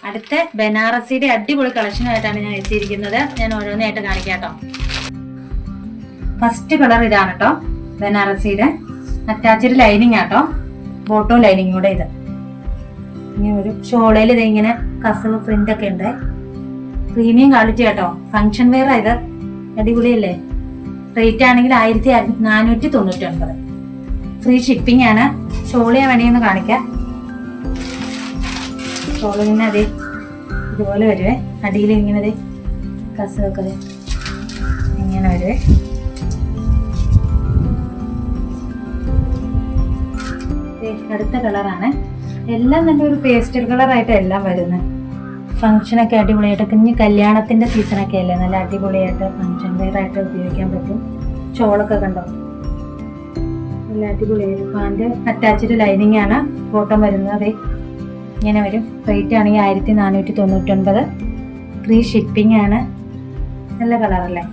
അടുത്ത ബനാറസിയുടെ അടിപൊളി കളക്ഷനായിട്ടാണ് ഞാൻ എത്തിയിരിക്കുന്നത്. ഞാൻ ഓരോന്നായിട്ട് കാണിക്കാം കേട്ടോ. ഫസ്റ്റ് കളർ ഇതാണ് കേട്ടോ, ബനാറസിയുടെ അറ്റാച്ച്ഡ് ലൈനിങ് ആട്ടോ, ബോട്ടം ലൈനിങ് കൂടെ. ഇത് ഇങ്ങനെ ഒരു ഷോളയിൽ ഇത് ഇങ്ങനെ കസവ് പ്രിന്റ് ഒക്കെ ഉണ്ട്. പ്രീമിയം ക്വാളിറ്റി കേട്ടോ, ഫങ്ഷൻ വെയർ. ഇത് അടിപൊളിയല്ലേ. റേറ്റ് ആണെങ്കിൽ 1499. ഫ്രീ ഷിപ്പിംഗ് ആണ്. ഷോള് ഞാൻ വേണമെന്ന് കാണിക്കാം. ഷോള് പിന്നെ അതെ ഇതുപോലെ വരുവേ. അടിയിൽ ഇങ്ങനെ കസവൊക്കെ ഇങ്ങനെ വരുവേ. അടുത്ത കളറാണ്. എല്ലാം തന്നെ ഒരു പേസ്റ്റൽ കളറായിട്ട് എല്ലാം വരുന്നത്. ഫംഗ്ഷനൊക്കെ അടിപൊളിയായിട്ട്, കുഞ്ഞ് കല്യാണത്തിന്റെ സീസണൊക്കെ അല്ലേ, നല്ല അടിപൊളിയായിട്ട് ഫംഗ്ഷൻ വെയർ ആയിട്ട് ഉപയോഗിക്കാൻ പറ്റും. ഷോളൊക്കെ കണ്ടോ, നല്ല അടിപൊളിയായിട്ട്. പാൻറ് അറ്റാച്ച്ഡ് ലൈനിങ് ആണ്, ബോട്ടം വരുന്നത് ഇങ്ങനെ വരും. റേറ്റ് ആണെങ്കിൽ 1499. ഫ്രീ ഷിപ്പിംഗ് ആണ്. നല്ല കളറല്ലേ,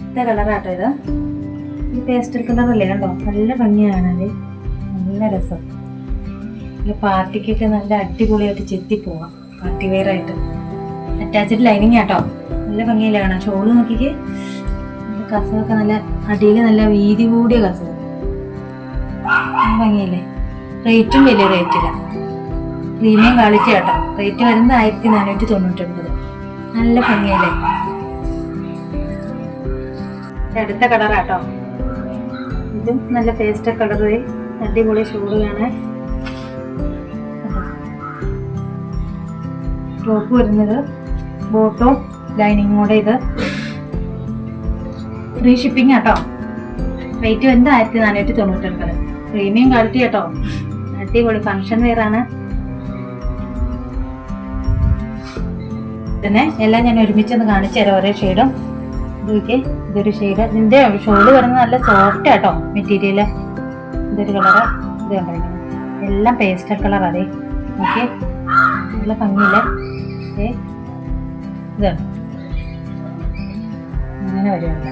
നല്ല കളറാട്ടോ ഇത്. ഈ പേസ്റ്റൽ കളറല്ലേ, കണ്ടോ നല്ല ഭംഗിയാണ്. അത് നല്ല രസം. പാർട്ടിക്കൊക്കെ നല്ല അടിപൊളിയായിട്ട് ചെത്തി പോവാം, പാർട്ടി വെയർ ആയിട്ട്. അറ്റാച്ച്ഡ് ലൈനിങ് ആട്ടോ, നല്ല ഭംഗിയില്ല കാണാം. ഷോള് നോക്കിക്ക്, കസവൊക്കെ നല്ല അടിയിൽ നല്ല വീതി കൂടിയ കസവ്, ഭംഗിയല്ലേ. റേറ്റും വലിയ റേറ്റില്ല, പ്രീമിയം ക്വാളിറ്റി ആട്ടോ. റേറ്റ് വരുന്നത് 1499. നല്ല ഭംഗിയല്ലേ. അടുത്ത കളറാട്ടോ, ഇതും നല്ല പേസ്റ്റൽ കളറ്, അടിപൊളി ഷോളാണ്. ടോപ്പ് വരുന്നത് ബോട്ടവും ലൈനിങ്ങും കൂടെ. ഇത് ഫ്രീ ഷിപ്പിംഗ് ആട്ടോ. റേറ്റ് വരുന്നത് 1499. പ്രീമിയം ക്വാളിറ്റി കേട്ടോ, അടിപൊളി ഫങ്ഷൻ വെയർ ആണ്. പിന്നെ എല്ലാം ഞാൻ ഒരുമിച്ചൊന്ന് കാണിച്ചു തരാം, ഓരോ ഷെയ്ഡും. ഇതൊരു ഷെയ്ഡ്. ഇതിന്റെ ഷോള് വരുന്നത് നല്ല സോഫ്റ്റ് ആട്ടോ മെറ്റീരിയല്. ഇതൊരു കളറ്, ഇത് കണ്ടിരിക്കുന്നത് എല്ലാം പേസ്റ്റൽ കളർ. അതെ ഓക്കെ, നല്ല ഭംഗിയില്ല. ഇതാണ് അങ്ങനെ വരുമല്ല.